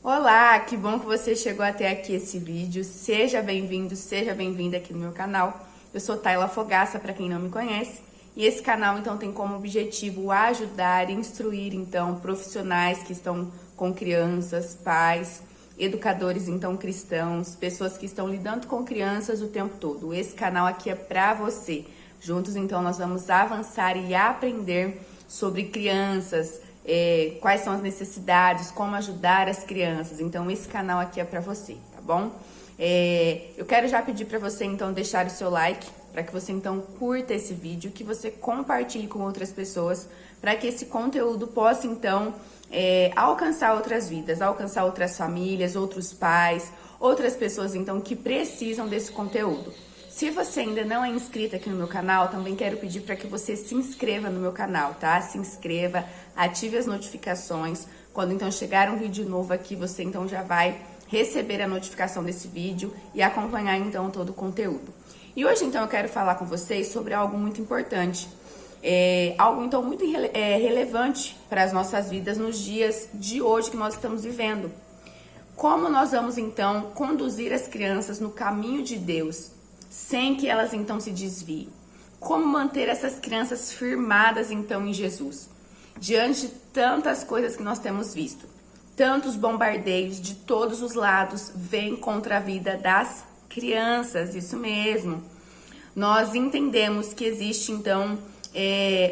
Olá, que bom que você chegou até aqui esse vídeo. Seja bem-vindo, seja bem-vinda aqui no meu canal. Eu sou Tayla Fogaça, para quem não me conhece, e esse canal então tem como objetivo ajudar e instruir então profissionais que estão com crianças, pais, educadores então cristãos, pessoas que estão lidando com crianças o tempo todo. Esse canal aqui é para você. Juntos então nós vamos avançar e aprender sobre crianças, quais são as necessidades, como ajudar as crianças. Então esse canal aqui é para você, tá bom? Eu quero já pedir para você então deixar o seu like, para que você então curta esse vídeo, que você compartilhe com outras pessoas, para que esse conteúdo possa então alcançar outras vidas, alcançar outras famílias, outros pais, outras pessoas então que precisam desse conteúdo. Se você ainda não é inscrito aqui no meu canal, também quero pedir para que você se inscreva no meu canal, tá? Se inscreva, ative as notificações. Quando então chegar um vídeo novo aqui, você então já vai receber a notificação desse vídeo e acompanhar então todo o conteúdo. E hoje então eu quero falar com vocês sobre algo muito importante, algo então muito relevante para as nossas vidas nos dias de hoje que nós estamos vivendo. Como nós vamos então conduzir as crianças no caminho de Deus, sem que elas então se desviem? Como manter essas crianças firmadas então em Jesus? Diante de tantas coisas que nós temos visto, tantos bombardeios de todos os lados vêm contra a vida das crianças, isso mesmo. Nós entendemos que existe então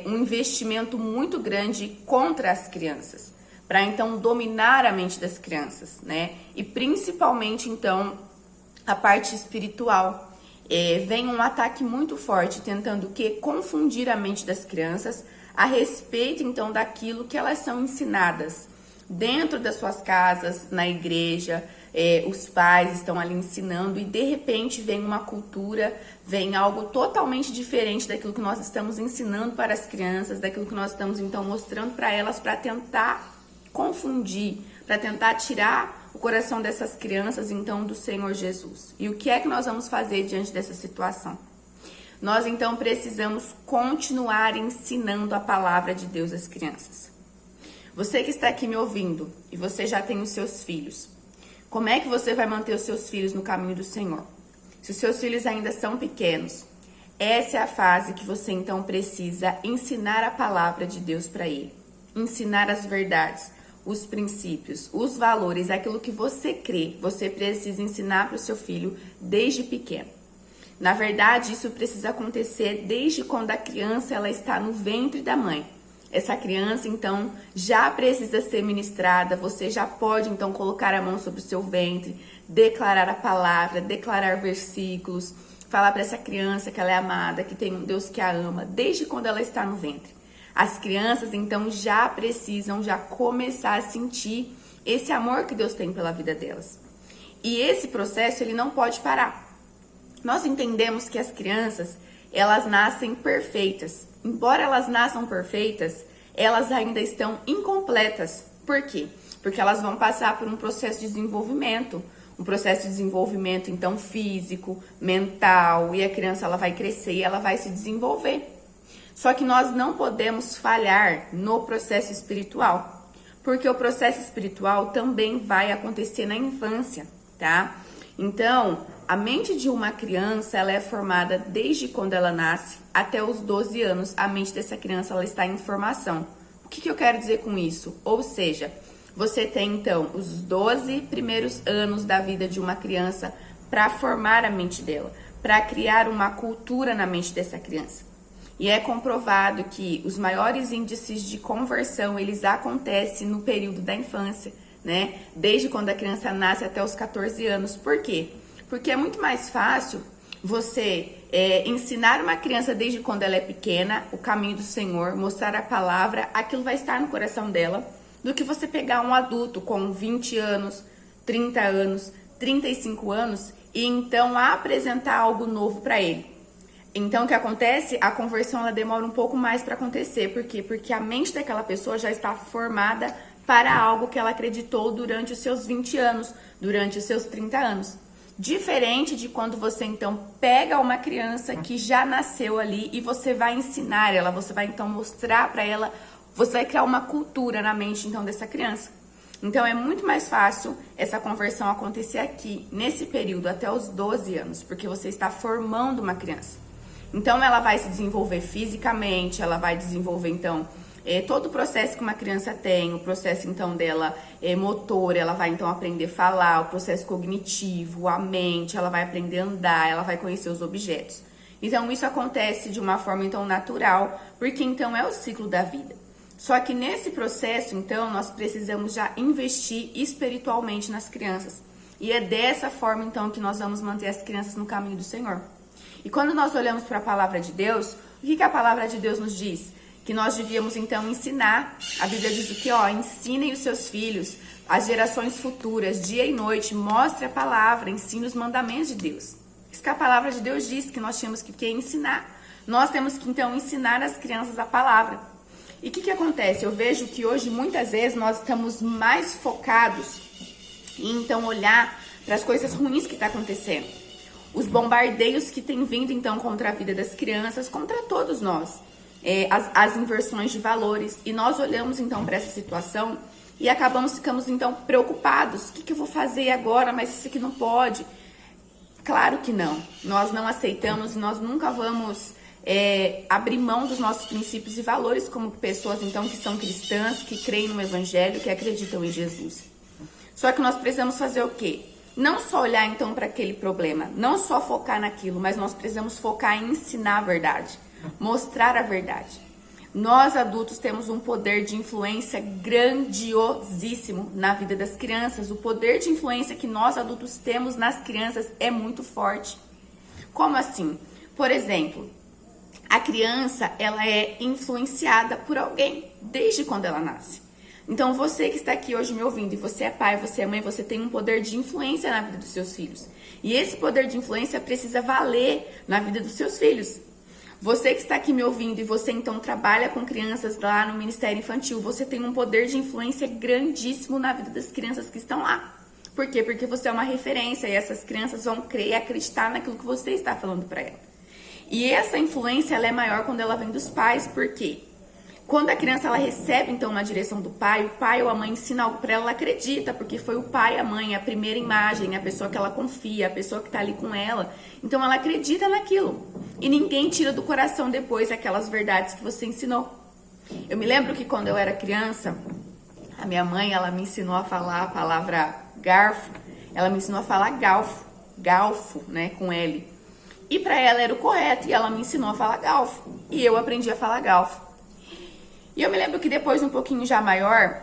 um investimento muito grande contra as crianças, para então dominar a mente das crianças, né? E principalmente então a parte espiritual. Vem um ataque muito forte tentando confundir a mente das crianças a respeito então daquilo que elas são ensinadas dentro das suas casas, na igreja. Os pais estão ali ensinando e de repente vem uma cultura, vem algo totalmente diferente daquilo que nós estamos ensinando para as crianças, daquilo que nós estamos então mostrando para elas, para tentar confundir, para tentar tirar o coração dessas crianças, então, do Senhor Jesus. E o que é que nós vamos fazer diante dessa situação? Nós, então, precisamos continuar ensinando a palavra de Deus às crianças. Você que está aqui me ouvindo e você já tem os seus filhos, como é que você vai manter os seus filhos no caminho do Senhor? Se os seus filhos ainda são pequenos, essa é a fase que você, então, precisa ensinar a palavra de Deus para ele. Ensinar as verdades, os princípios, os valores, aquilo que você crê, você precisa ensinar para o seu filho desde pequeno. Na verdade, isso precisa acontecer desde quando a criança ela está no ventre da mãe. Essa criança, então, já precisa ser ministrada, você já pode, então, colocar a mão sobre o seu ventre, declarar a palavra, declarar versículos, falar para essa criança que ela é amada, que tem um Deus que a ama, desde quando ela está no ventre. As crianças, então, já precisam começar a sentir esse amor que Deus tem pela vida delas. E esse processo, ele não pode parar. Nós entendemos que as crianças, elas nascem perfeitas. Embora elas nasçam perfeitas, elas ainda estão incompletas. Por quê? Porque elas vão passar por um processo de desenvolvimento. Um processo de desenvolvimento, então, físico, mental. E a criança, ela vai crescer e ela vai se desenvolver. Só que nós não podemos falhar no processo espiritual, porque o processo espiritual também vai acontecer na infância, tá? Então, a mente de uma criança, ela é formada desde quando ela nasce até os 12 anos. A mente dessa criança, ela está em formação. O que eu quero dizer com isso? Ou seja, você tem, então, os 12 primeiros anos da vida de uma criança para formar a mente dela, para criar uma cultura na mente dessa criança. E é comprovado que os maiores índices de conversão, eles acontecem no período da infância, né? Desde quando a criança nasce até os 14 anos. Por quê? Porque é muito mais fácil você ensinar uma criança desde quando ela é pequena o caminho do Senhor, mostrar a palavra, aquilo vai estar no coração dela, do que você pegar um adulto com 20 anos, 30 anos, 35 anos e então apresentar algo novo para ele. Então, o que acontece? A conversão ela demora um pouco mais para acontecer. Por quê? Porque a mente daquela pessoa já está formada para algo que ela acreditou durante os seus 20 anos, durante os seus 30 anos. Diferente de quando você, então, pega uma criança que já nasceu ali e você vai ensinar ela, você vai, então, mostrar para ela, você vai criar uma cultura na mente, então, dessa criança. Então é muito mais fácil essa conversão acontecer aqui, nesse período, até os 12 anos, porque você está formando uma criança. Então ela vai se desenvolver fisicamente, ela vai desenvolver então todo o processo que uma criança tem, o processo então dela motor, ela vai então aprender a falar, o processo cognitivo, a mente, ela vai aprender a andar, ela vai conhecer os objetos. Então isso acontece de uma forma então natural, porque então é o ciclo da vida. Só que nesse processo, então, nós precisamos já investir espiritualmente nas crianças. E é dessa forma, então, que nós vamos manter as crianças no caminho do Senhor. E quando nós olhamos para a palavra de Deus, o que a palavra de Deus nos diz? Que nós devíamos, então, ensinar. A Bíblia diz o quê? Ensinem os seus filhos, as gerações futuras, dia e noite, mostre a palavra, ensine os mandamentos de Deus. Isso que a palavra de Deus diz, que nós temos que ensinar. Nós temos que, então, ensinar as crianças a palavra. E o que acontece? Eu vejo que hoje, muitas vezes, nós estamos mais focados em, então, olhar para as coisas ruins que estão acontecendo. Os bombardeios que têm vindo, então, contra a vida das crianças, contra todos nós. As inversões de valores. E nós olhamos, então, para essa situação e ficamos, então, preocupados. O que eu vou fazer agora? Mas isso aqui não pode. Claro que não. Nós não aceitamos e nós nunca vamos abrir mão dos nossos princípios e valores como pessoas, então, que são cristãs, que creem no Evangelho, que acreditam em Jesus. Só que nós precisamos fazer o quê? Não só olhar, então, para aquele problema, não só focar naquilo, mas nós precisamos focar em ensinar a verdade, mostrar a verdade. Nós, adultos, temos um poder de influência grandiosíssimo na vida das crianças. O poder de influência que nós, adultos, temos nas crianças é muito forte. Como assim? Por exemplo, a criança, ela é influenciada por alguém desde quando ela nasce. Então, você que está aqui hoje me ouvindo, e você é pai, você é mãe, você tem um poder de influência na vida dos seus filhos. E esse poder de influência precisa valer na vida dos seus filhos. Você que está aqui me ouvindo e você então trabalha com crianças lá no Ministério Infantil, você tem um poder de influência grandíssimo na vida das crianças que estão lá. Por quê? Porque você é uma referência e essas crianças vão crer e acreditar naquilo que você está falando para elas. E essa influência, ela é maior quando ela vem dos pais, por quê? Quando a criança, ela recebe, então, uma direção do pai, o pai ou a mãe ensina algo para ela, ela acredita, porque foi o pai, a mãe, a primeira imagem, a pessoa que ela confia, a pessoa que está ali com ela. Então, ela acredita naquilo. E ninguém tira do coração depois aquelas verdades que você ensinou. Eu me lembro que quando eu era criança, a minha mãe, ela me ensinou a falar a palavra garfo, ela me ensinou a falar galfo, né, com L. E para ela era o correto, e ela me ensinou a falar galfo. E eu aprendi a falar galfo. E eu me lembro que depois, um pouquinho já maior,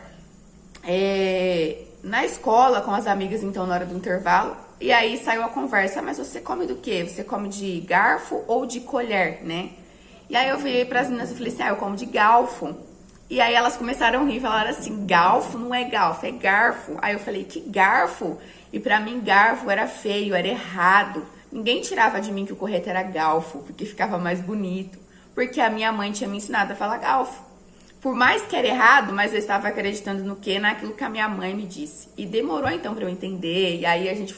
na escola, com as amigas, então, na hora do intervalo, e aí saiu a conversa, mas você come do quê? Você come de garfo ou de colher, né? E aí eu virei para as meninas e falei assim, eu como de galfo. E aí elas começaram a rir e falaram assim, galfo não é galfo, é garfo. Aí eu falei, que garfo? E para mim, garfo era feio, era errado. Ninguém tirava de mim que o correto era galfo, porque ficava mais bonito. Porque a minha mãe tinha me ensinado a falar galfo. Por mais que era errado, mas eu estava acreditando no quê? Naquilo que a minha mãe me disse. E demorou então para eu entender. E aí a gente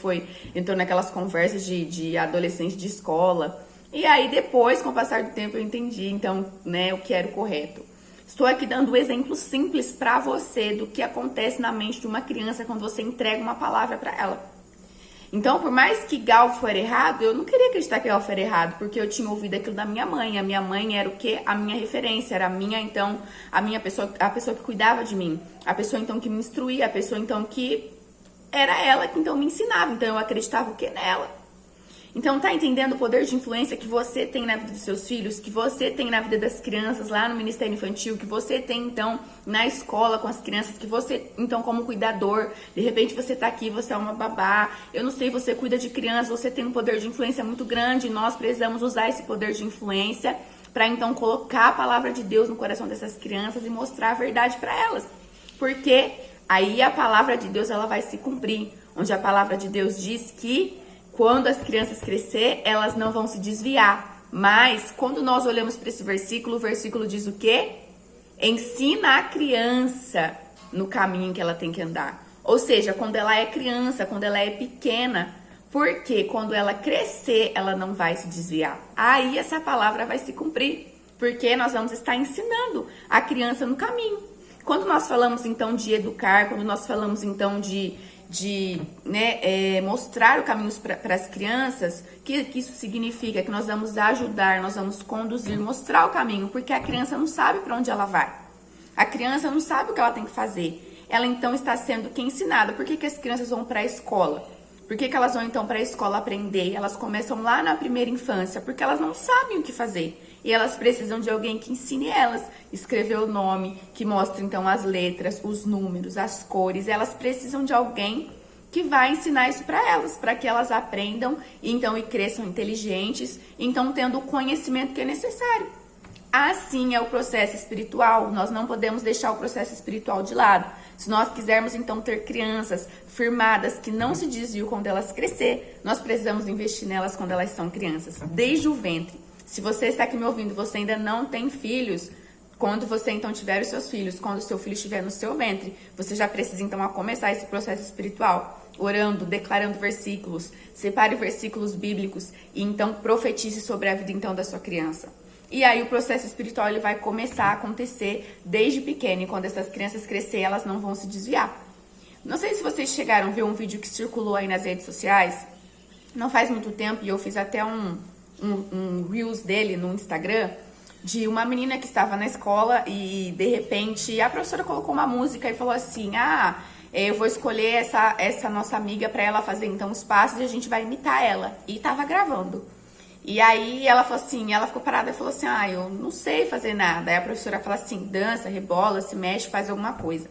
entrou naquelas conversas de adolescente de escola. E aí depois, com o passar do tempo, eu entendi então, né, o que era o correto. Estou aqui dando um exemplo simples para você do que acontece na mente de uma criança quando você entrega uma palavra para ela. Então, por mais que galfo era errado, eu não queria acreditar que galfo era errado, porque eu tinha ouvido aquilo da minha mãe. A minha mãe era o quê? A minha referência, era a minha pessoa, a pessoa que cuidava de mim, a pessoa então que me instruía, a pessoa então que era ela que então me ensinava. Então eu acreditava o quê? Nela. Então, tá entendendo o poder de influência que você tem na vida dos seus filhos, que você tem na vida das crianças lá no Ministério Infantil, que você tem, então, na escola com as crianças, que você, então, como cuidador, de repente você tá aqui, você é uma babá, eu não sei, você cuida de crianças, você tem um poder de influência muito grande, e nós precisamos usar esse poder de influência para, então, colocar a palavra de Deus no coração dessas crianças e mostrar a verdade para elas. Porque aí a palavra de Deus, ela vai se cumprir, onde a palavra de Deus diz que quando as crianças crescer, elas não vão se desviar. Mas, quando nós olhamos para esse versículo, o versículo diz o quê? Ensina a criança no caminho em que ela tem que andar. Ou seja, quando ela é criança, quando ela é pequena. Porque quando ela crescer, ela não vai se desviar. Aí essa palavra vai se cumprir. Porque nós vamos estar ensinando a criança no caminho. quando nós falamos então de educar, quando nós falamos então de mostrar o caminho para as crianças, que isso significa que nós vamos ajudar, nós vamos conduzir, mostrar o caminho, porque a criança não sabe para onde ela vai. A criança não sabe o que ela tem que fazer. Ela então está sendo ensinada. Por que as crianças vão para a escola? Por que elas vão então para a escola aprender? Elas começam lá na primeira infância, porque elas não sabem o que fazer. E elas precisam de alguém que ensine elas, escrever o nome, que mostre então as letras, os números, as cores. Elas precisam de alguém que vai ensinar isso para elas, para que elas aprendam e cresçam inteligentes, então tendo o conhecimento que é necessário. Assim é o processo espiritual. Nós não podemos deixar o processo espiritual de lado. Se nós quisermos então ter crianças firmadas que não se desviam quando elas crescer, nós precisamos investir nelas quando elas são crianças, desde o ventre. Se você está aqui me ouvindo, você ainda não tem filhos, quando você então tiver os seus filhos, quando o seu filho estiver no seu ventre, você já precisa então começar esse processo espiritual, orando, declarando versículos, separe versículos bíblicos e então profetize sobre a vida então da sua criança. E aí o processo espiritual ele vai começar a acontecer desde pequeno, e quando essas crianças crescerem, elas não vão se desviar. Não sei se vocês chegaram a ver um vídeo que circulou aí nas redes sociais, não faz muito tempo, e eu fiz até um Reels dele no Instagram, de uma menina que estava na escola e de repente a professora colocou uma música e falou assim, eu vou escolher essa nossa amiga para ela fazer então os passos e a gente vai imitar ela. E tava gravando. E aí ela falou assim, ela ficou parada e falou assim, eu não sei fazer nada. Aí a professora fala assim, dança, rebola, se mexe, faz alguma coisa.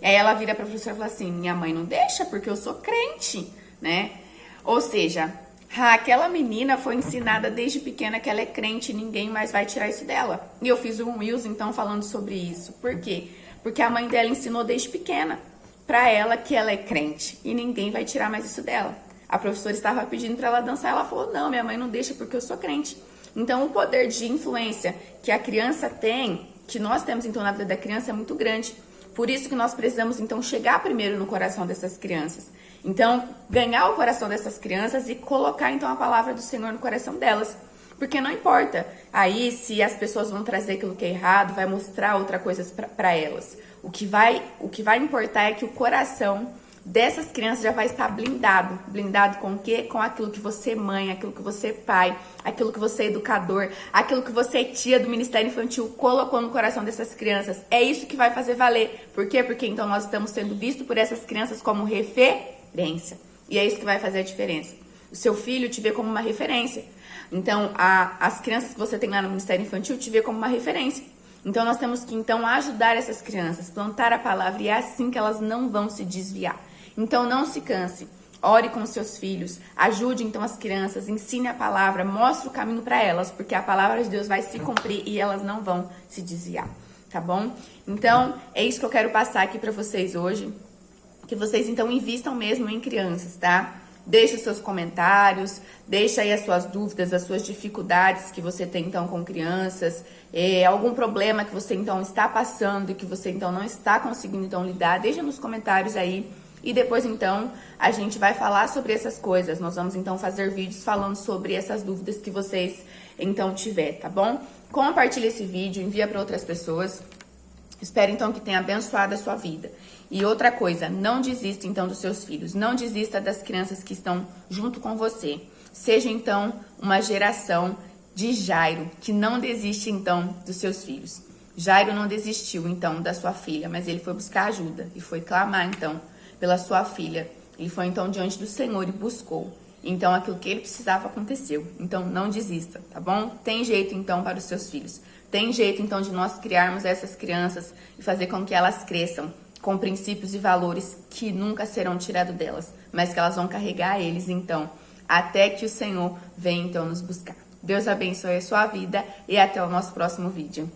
E aí ela vira pra professora e fala assim, minha mãe não deixa porque eu sou crente, né? Ou seja, aquela menina foi ensinada desde pequena que ela é crente e ninguém mais vai tirar isso dela. E eu fiz um Reels então falando sobre isso. Por quê? Porque a mãe dela ensinou desde pequena pra ela que ela é crente e ninguém vai tirar mais isso dela. A professora estava pedindo para ela dançar, ela falou, não, minha mãe não deixa porque eu sou crente. Então, o poder de influência que a criança tem, que nós temos então na vida da criança é muito grande. Por isso que nós precisamos então chegar primeiro no coração dessas crianças. Então, ganhar o coração dessas crianças e colocar então a palavra do Senhor no coração delas. Porque não importa aí se as pessoas vão trazer aquilo que é errado, vai mostrar outra coisa para elas. O que vai importar é que o coração dessas crianças já vai estar blindado. Blindado com o quê? Com aquilo que você é mãe, aquilo que você é pai, aquilo que você é educador, aquilo que você é tia do Ministério Infantil colocou no coração dessas crianças. É isso que vai fazer valer. Por quê? Porque então nós estamos sendo vistos por essas crianças como referência. E é isso que vai fazer a diferença. O seu filho te vê como uma referência. Então, as crianças que você tem lá no Ministério Infantil te vê como uma referência. Então, nós temos que então ajudar essas crianças, plantar a palavra, e é assim que elas não vão se desviar. Então, não se canse, ore com os seus filhos, ajude então as crianças, ensine a palavra, mostre o caminho para elas, porque a palavra de Deus vai se cumprir e elas não vão se desviar, tá bom? Então, é isso que eu quero passar aqui para vocês hoje, que vocês então invistam mesmo em crianças, tá? Deixe os seus comentários, deixa aí as suas dúvidas, as suas dificuldades que você tem então com crianças, algum problema que você então está passando e que você então não está conseguindo então lidar, deixa nos comentários aí. E depois, então, a gente vai falar sobre essas coisas. Nós vamos, então, fazer vídeos falando sobre essas dúvidas que vocês, então, tiver, tá bom? Compartilhe esse vídeo, envia para outras pessoas. Espero, então, que tenha abençoado a sua vida. E outra coisa, não desista, então, dos seus filhos. Não desista das crianças que estão junto com você. Seja, então, uma geração de Jairo, que não desiste, então, dos seus filhos. Jairo não desistiu, então, da sua filha, mas ele foi buscar ajuda e foi clamar, então, pela sua filha. Ele foi então diante do Senhor e buscou. Então aquilo que ele precisava aconteceu. Então não desista, tá bom? Tem jeito então para os seus filhos. Tem jeito então de nós criarmos essas crianças e fazer com que elas cresçam com princípios e valores que nunca serão tirados delas, mas que elas vão carregar eles então até que o Senhor venha então nos buscar. Deus abençoe a sua vida e até o nosso próximo vídeo.